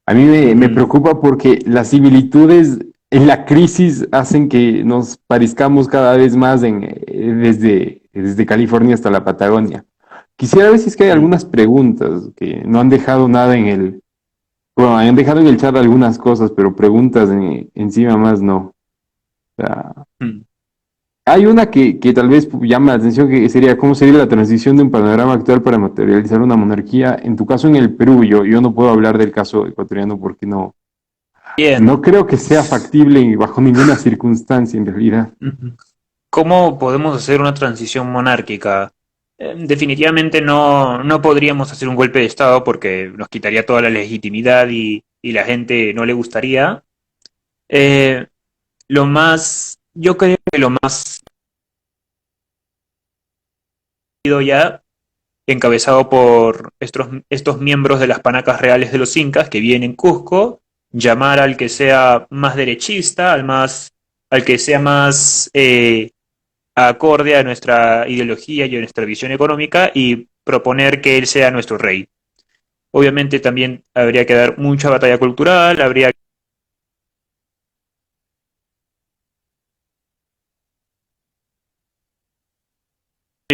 A mí me Ujú. preocupa porque las similitudes en la crisis hacen que nos parezcamos cada vez más desde California hasta la Patagonia. Quisiera ver si es que hay algunas preguntas que no han dejado nada bueno, han dejado en el chat algunas cosas, pero preguntas encima más no. O sea, Mm. hay una que tal vez llama la atención, que sería cómo sería la transición de un panorama actual para materializar una monarquía. En tu caso, en el Perú, yo no puedo hablar del caso ecuatoriano porque no Bien. creo que sea factible bajo ninguna circunstancia en realidad. Ujú. ¿Cómo podemos hacer una transición monárquica? Definitivamente no podríamos hacer un golpe de Estado porque nos quitaría toda la legitimidad y la gente no le gustaría. Eh, yo creo que lo más ido ya, encabezado por estos miembros de las panacas reales de los incas que viven en Cusco, llamar al que sea más derechista, al que sea más acorde a nuestra ideología y a nuestra visión económica y proponer que él sea nuestro rey. Obviamente también habría que dar mucha batalla cultural, habría la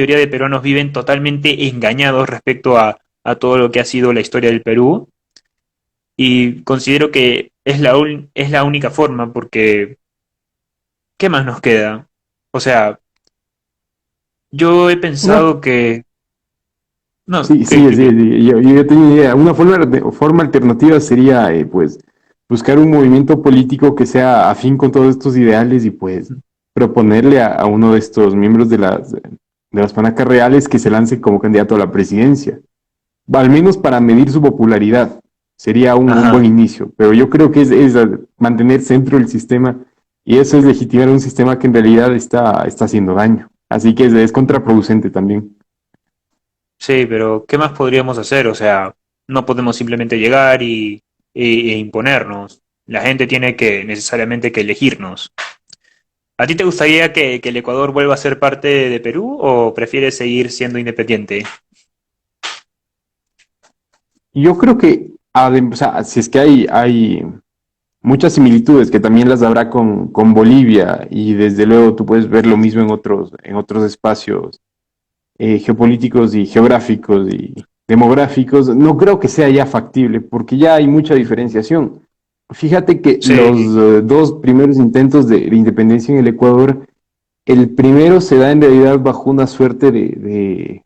mayoría de peruanos viven totalmente engañados respecto a todo lo que ha sido la historia del Perú y considero que es la única forma porque ¿qué más nos queda? O sea, yo he Una, pensado que... No, sí, sí, sí, sí, yo tenía idea. Una forma alternativa sería, pues, buscar un movimiento político que sea afín con todos estos ideales y, pues, proponerle a uno de estos miembros de las panacas reales que se lance como candidato a la presidencia. Al menos para medir su popularidad. Sería un buen ajá, inicio, pero yo creo que es mantener centro el sistema y eso es legitimar un sistema que en realidad está haciendo daño. Así que es contraproducente también. sí, pero ¿qué más podríamos hacer? O sea, no podemos simplemente llegar e imponernos. La gente tiene que necesariamente que elegirnos. ¿A ti te gustaría que el Ecuador vuelva a ser parte de Perú o prefieres seguir siendo independiente? Y yo creo que, o sea, si es que hay muchas similitudes, que también las habrá con Bolivia, y desde luego tú puedes ver lo mismo en otros espacios geopolíticos y geográficos, demográficos, no creo que sea ya factible, porque ya hay mucha diferenciación. Fíjate que los Sí. dos primeros intentos de independencia en el Ecuador, el primero se da en realidad bajo una suerte de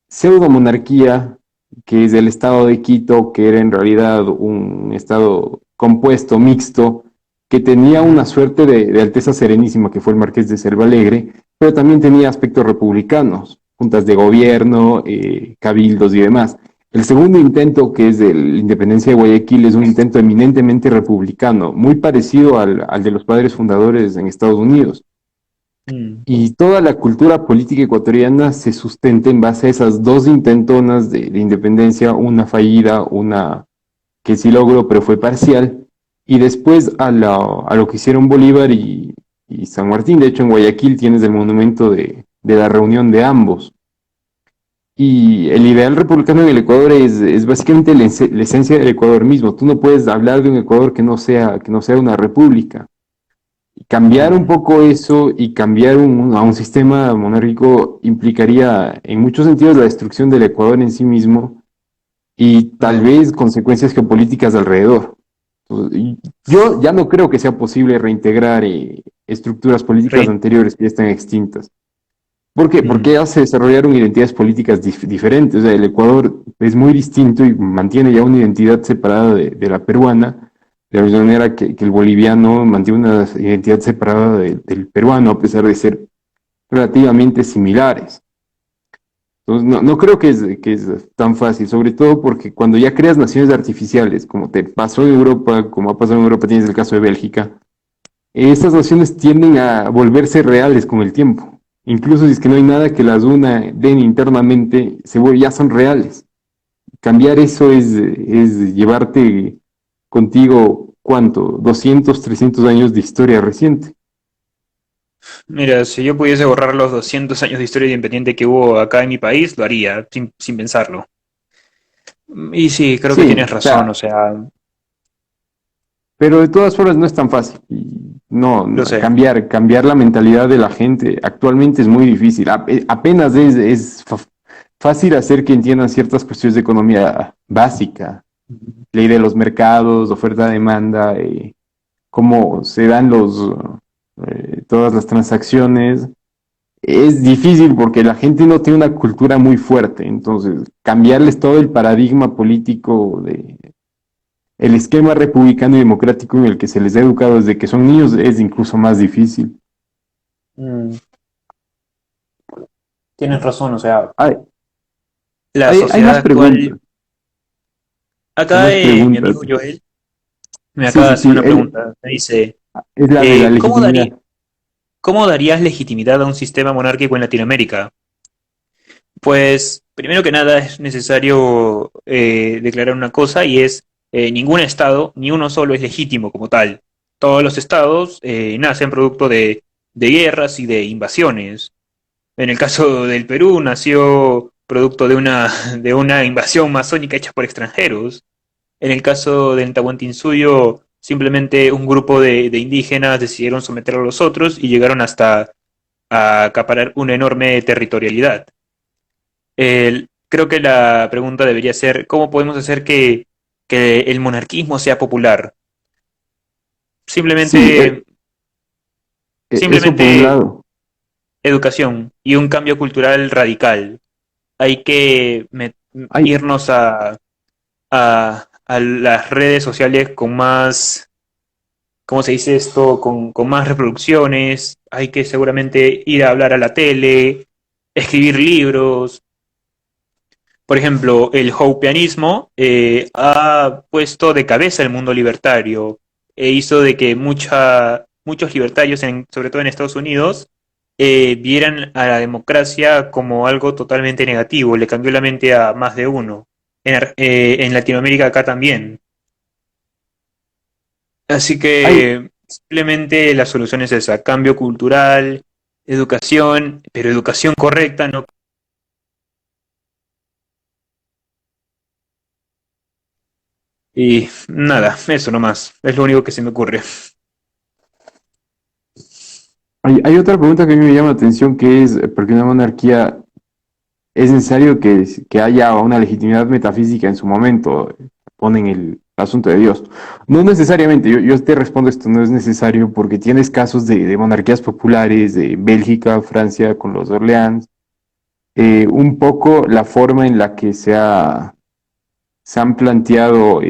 pseudo monarquía, que es el estado de Quito, que era en realidad un estado compuesto, mixto, que tenía una Ujú. suerte de Alteza Serenísima, que fue el Marqués de Selva Alegre, pero también tenía aspectos republicanos, juntas de gobierno, cabildos y demás. El segundo intento, que es de la independencia de Guayaquil, es un intento eminentemente republicano, muy parecido al de los padres fundadores en Estados Unidos. Mm. Y toda la cultura política ecuatoriana se sustenta en base a esas dos intentonas de independencia, una fallida, una que sí logró, pero fue parcial, y después a lo que hicieron Bolívar y San Martín. De hecho, en Guayaquil tienes el monumento de la reunión de ambos. Y el ideal republicano en el Ecuador es básicamente la esencia del Ecuador mismo. Tú no puedes hablar de un Ecuador que no sea una república. Cambiar un Mm. poco eso y cambiar a un sistema monárquico implicaría en muchos sentidos la destrucción del Ecuador en sí mismo y tal Oh. vez consecuencias geopolíticas alrededor. Y yo ya no creo que sea posible reintegrar estructuras políticas Re- anteriores que ya están extintas. ¿Por qué? Porque mm. ya se desarrollaron identidades políticas diferentes. O sea, el Ecuador es muy distinto y mantiene ya una identidad separada de la peruana, de la misma manera que el boliviano mantiene una identidad separada del peruano, a pesar de ser relativamente similares. Entonces, no creo que es tan fácil, sobre todo porque cuando ya creas naciones artificiales, como te pasó en Europa, como ha pasado en Europa, tienes el caso de Bélgica, estas naciones tienden a volverse reales con el tiempo. Incluso si es que no hay nada que las una den internamente, ya son reales. Cambiar eso es llevarte contigo, ¿cuánto? 200, 300 años de historia reciente. Mira, si yo pudiese borrar los 200 años de historia independiente que hubo acá en mi país, lo haría, sin pensarlo. Y sí, creo que Sí, tienes o razón, o sea, sea, pero de todas formas no es tan fácil. Y lo sé. cambiar la mentalidad de la gente actualmente es muy difícil. Apenas fácil hacer que entiendan ciertas cuestiones de economía básica, ley de los mercados, oferta-demanda, cómo se dan todas las transacciones. Es difícil porque la gente no tiene una cultura muy fuerte, entonces cambiarles todo el paradigma político el esquema republicano y democrático en el que se les ha educado desde que son niños es incluso más difícil. Mm, tienes razón, o sea, Hay, la hay sociedad más actual. preguntas, hay Acá más mi preguntas. amigo Joel me Sí, acaba de sí, hacer sí, una pregunta. Me dice, es la de la ¿cómo legitimidad. cómo darías legitimidad a un sistema monárquico en Latinoamérica? Pues, primero que nada es necesario declarar una cosa y es, ningún Estado, ni uno solo es legítimo como tal. Todos los estados nacen producto de guerras y de invasiones. En el caso del Perú nació producto de una invasión masónica hecha por extranjeros. En el caso del Tahuantinsuyo, simplemente un grupo de indígenas decidieron someter a los otros y llegaron hasta a acaparar una enorme territorialidad. Creo que la pregunta debería ser, ¿cómo podemos hacer que el monarquismo sea popular? Sí, Simplemente, eso por un simplemente lado. educación y un cambio cultural radical. Hay que Hay, irnos a las redes sociales con más, ¿cómo se dice esto? Con más reproducciones. Hay que seguramente ir a hablar a la tele, escribir libros. Por ejemplo, el Hopianismo ha puesto de cabeza el mundo libertario e hizo de que muchos libertarios, sobre todo en Estados Unidos, vieran a la democracia como algo totalmente negativo. Le cambió la mente a más de uno. En Latinoamérica acá también. Así hay, que simplemente la solución es esa, cambio cultural, educación, pero educación correcta, ¿no? Y nada, eso nomás, es lo único que se me ocurre. hay otra pregunta que a mí me llama la atención que es, ¿por qué una monarquía es necesario que haya una legitimidad metafísica en su momento, ponen el asunto de Dios. No necesariamente, yo te respondo esto, no es necesario porque tienes casos de monarquías populares, de Bélgica, Francia, con los Orleans, un poco la forma en la que se han planteado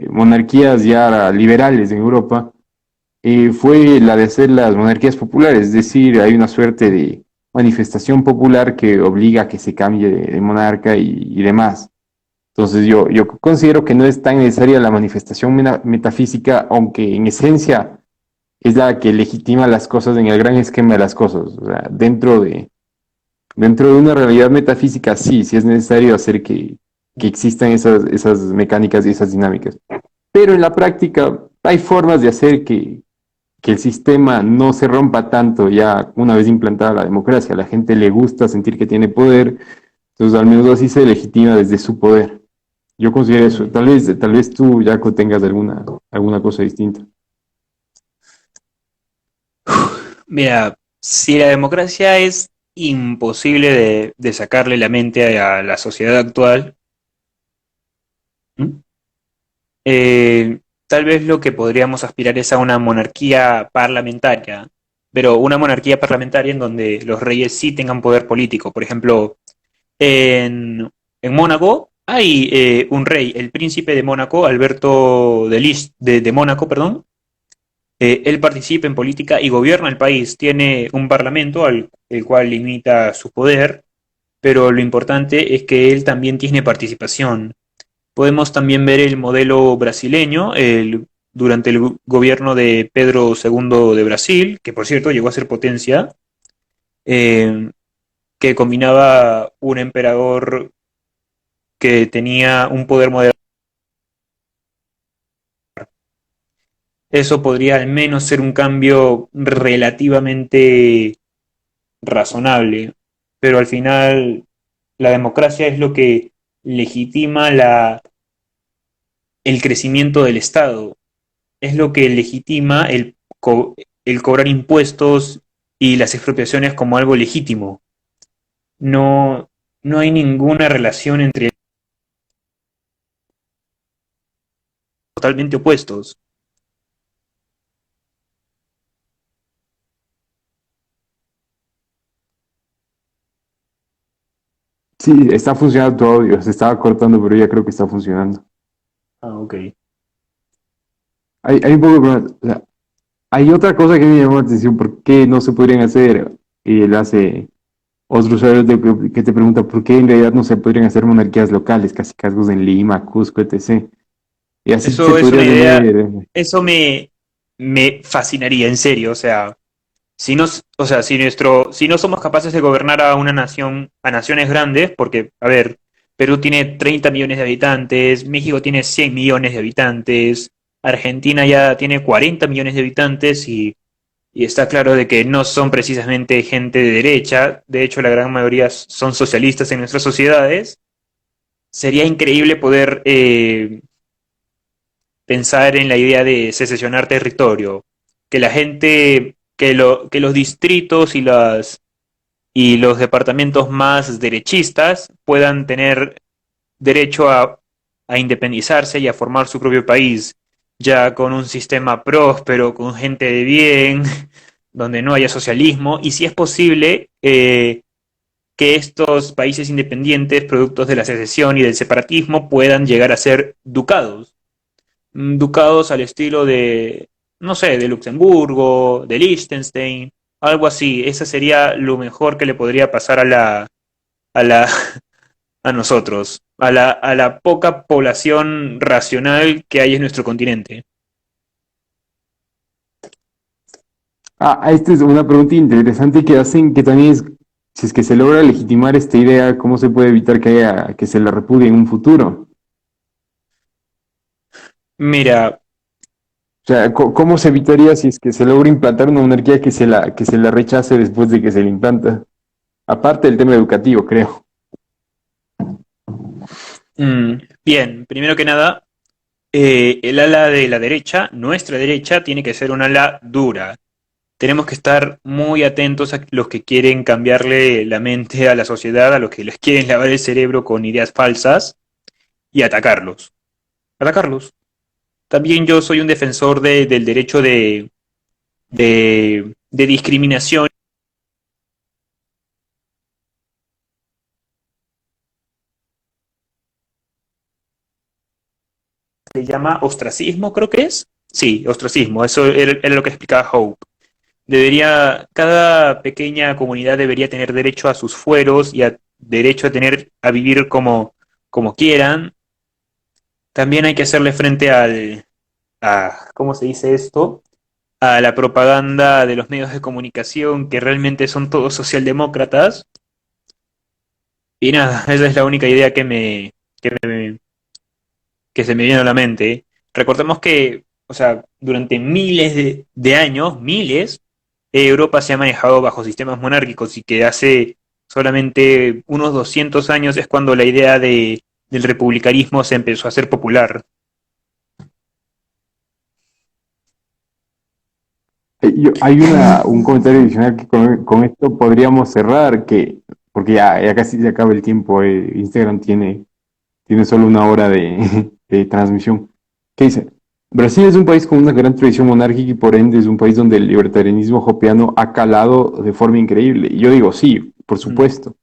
monarquías ya liberales en Europa, fue la de hacer las monarquías populares, es decir, hay una suerte de manifestación popular que obliga a que se cambie de monarca y demás. Entonces yo considero que no es tan necesaria la manifestación metafísica, aunque en esencia es la que legitima las cosas en el gran esquema de las cosas. O sea, dentro de una realidad metafísica, sí es necesario hacer que existan esas mecánicas y esas dinámicas. Pero en la práctica hay formas de hacer que el sistema no se rompa tanto ya una vez implantada la democracia. A la gente le gusta sentir que tiene poder, entonces al menos así se legitima desde su poder. Yo considero eso. Mm. Tal vez tú, Jaco, tengas alguna cosa distinta. Mira, si la democracia es imposible de sacarle la mente a la sociedad actual, ¿m? Tal vez lo que podríamos aspirar es a una monarquía parlamentaria, pero una monarquía parlamentaria en donde los reyes sí tengan poder político. Por ejemplo, en Mónaco hay un rey, el príncipe de Mónaco, Alberto de Mónaco, perdón. Él participa en política y gobierna el país. Tiene un parlamento el cual limita su poder, pero lo importante es que él también tiene participación. Podemos también ver el modelo brasileño durante el gobierno de Pedro II de Brasil, que por cierto llegó a ser potencia, eh, que combinaba un emperador que tenía un poder moderado. Eso podría al menos ser un cambio relativamente razonable, pero al final la democracia es lo que legitima el crecimiento del Estado, es lo que legitima el cobrar impuestos y las expropiaciones como algo legítimo. No, no hay ninguna relación entre totalmente opuestos. Sí, está funcionando tu audio. Se estaba cortando, pero ya creo que está funcionando. Ah, ok. Hay un poco de problema. O sea, hay otra cosa que me llamó la atención. ¿Por qué no se podrían hacer? Y él hace otro usuario que te pregunta por qué en realidad no se podrían hacer monarquías locales, casi cascos en Lima, Cusco, etc. Y así se Eso es podría una idea, tener. eso me fascinaría, en serio, o sea, si no, o sea, si no somos capaces de gobernar a una nación, a naciones grandes, porque, a ver, Perú tiene 30 millones de habitantes, México tiene 100 millones de habitantes, Argentina ya tiene 40 millones de habitantes y está claro de que no son precisamente gente de derecha, de hecho la gran mayoría son socialistas en nuestras sociedades. Sería increíble poder pensar en la idea de secesionar territorio, que la gente, que los distritos y los departamentos más derechistas puedan tener derecho a independizarse y a formar su propio país, ya con un sistema próspero, con gente de bien, donde no haya socialismo, y si es posible, que estos países independientes, productos de la secesión y del separatismo, puedan llegar a ser ducados. Ducados al estilo de, no sé, de Luxemburgo, de Liechtenstein, algo así. Eso sería lo mejor que le podría pasar a la, a nosotros, a la poca población racional que hay en nuestro continente. Esta es una pregunta interesante que hacen, que también es, si es que se logra legitimar esta idea, ¿cómo se puede evitar que se la repudie en un futuro? Mira, O sea, ¿cómo se evitaría si es que se logra implantar una monarquía que se la rechace después de que se la implanta? Aparte del tema educativo, creo. bien, primero que nada, el ala de la derecha, nuestra derecha, tiene que ser un ala dura. tenemos que estar muy atentos a los que quieren cambiarle la mente a la sociedad, a los que les quieren lavar el cerebro con ideas falsas y atacarlos. Atacarlos. También yo soy un defensor del derecho de discriminación. Se llama ostracismo, creo que es. Sí, ostracismo. Eso era lo que explicaba Hope. Cada pequeña comunidad debería tener derecho a sus fueros y derecho a vivir como quieran. También hay que hacerle frente ¿cómo se dice esto? A la propaganda de los medios de comunicación que realmente son todos socialdemócratas. Y nada, esa es la única idea que se me viene a la mente. Recordemos que, o sea, durante miles de años, Europa se ha manejado bajo sistemas monárquicos y que hace solamente unos 200 años es cuando la idea del republicanismo se empezó a hacer popular. Hay un comentario adicional que con esto podríamos cerrar, porque ya casi se acaba el tiempo. Instagram tiene solo una hora de transmisión. ¿Qué dice? Brasil es un país con una gran tradición monárquica y por ende es un país donde el libertarianismo hopiano ha calado de forma increíble. Y yo digo, sí, por supuesto.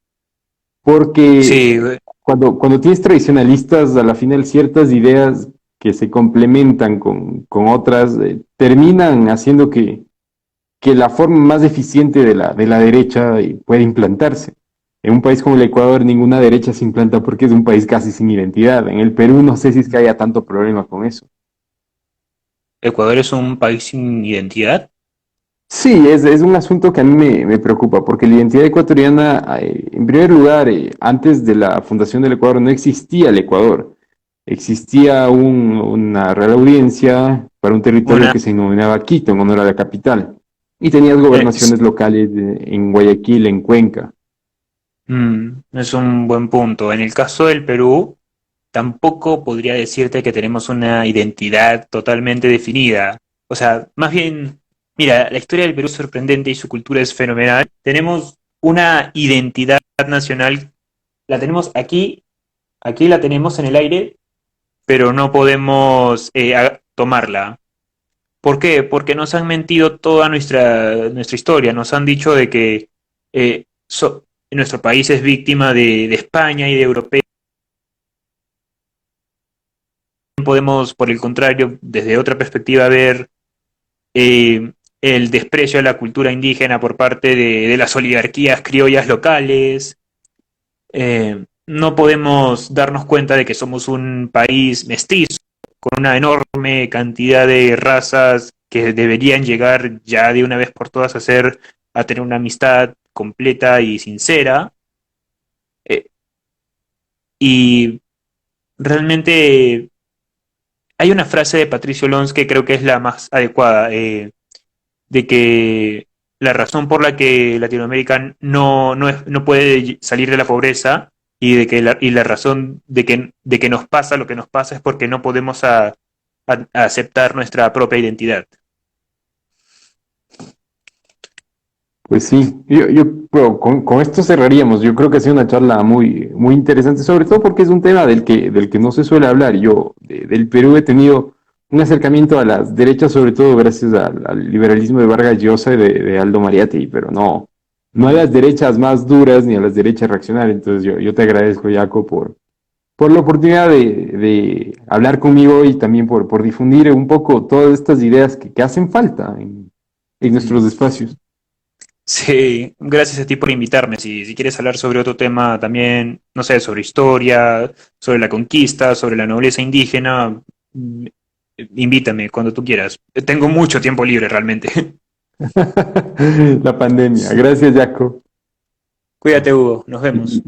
Porque Sí, cuando tienes tradicionalistas, a la final ciertas ideas que se complementan con otras terminan haciendo que la forma más eficiente de la derecha pueda implantarse. En un país como el Ecuador, ninguna derecha se implanta porque es un país casi sin identidad. En el Perú no sé si es que haya tanto problema con eso. Ecuador es un país sin identidad. Sí, es un asunto que a mí me preocupa, porque la identidad ecuatoriana, en primer lugar, antes de la fundación del Ecuador no existía el Ecuador. Existía una real audiencia para un territorio Una, que se denominaba Quito, en honor a la capital. Y tenías eh, gobernaciones locales en Guayaquil, en Cuenca. es un buen punto. En el caso del Perú, tampoco podría decirte que tenemos una identidad totalmente definida. O sea, más bien, mira, la historia del Perú es sorprendente y su cultura es fenomenal. Tenemos una identidad nacional, la tenemos aquí la tenemos en el aire, pero no podemos tomarla. ¿Por qué? Porque nos han mentido toda nuestra historia. Nos han dicho de que nuestro país es víctima de España y de europeos. Podemos, por el contrario, desde otra perspectiva, ver el desprecio a la cultura indígena por parte de las oligarquías criollas locales. No podemos darnos cuenta de que somos un país mestizo, con una enorme cantidad de razas que deberían llegar ya de una vez por todas a tener una amistad completa y sincera. Eh, y realmente hay una frase de Patricio Lons que creo que es la más adecuada. De que la razón por la que Latinoamérica no puede salir de la pobreza y la razón de que nos pasa lo que nos pasa es porque no podemos a aceptar nuestra propia identidad. Pues sí, bueno, con esto cerraríamos. Yo creo que ha sido una charla muy, muy interesante, sobre todo porque es un tema del que no se suele hablar. Yo del Perú he tenido un acercamiento a las derechas, sobre todo gracias al liberalismo de Vargas Llosa y de Aldo Mariatti, pero no a las derechas más duras ni a las derechas reaccionarias. Entonces yo te agradezco, Jaco, por la oportunidad de hablar conmigo y también por difundir un poco todas estas ideas que hacen falta en nuestros espacios. Sí, gracias a ti por invitarme. Si quieres hablar sobre otro tema también, no sé, sobre historia, sobre la conquista, sobre la nobleza indígena, invítame cuando tú quieras. Tengo mucho tiempo libre realmente. La pandemia. Gracias, Jaco. Cuídate, Hugo. Nos vemos.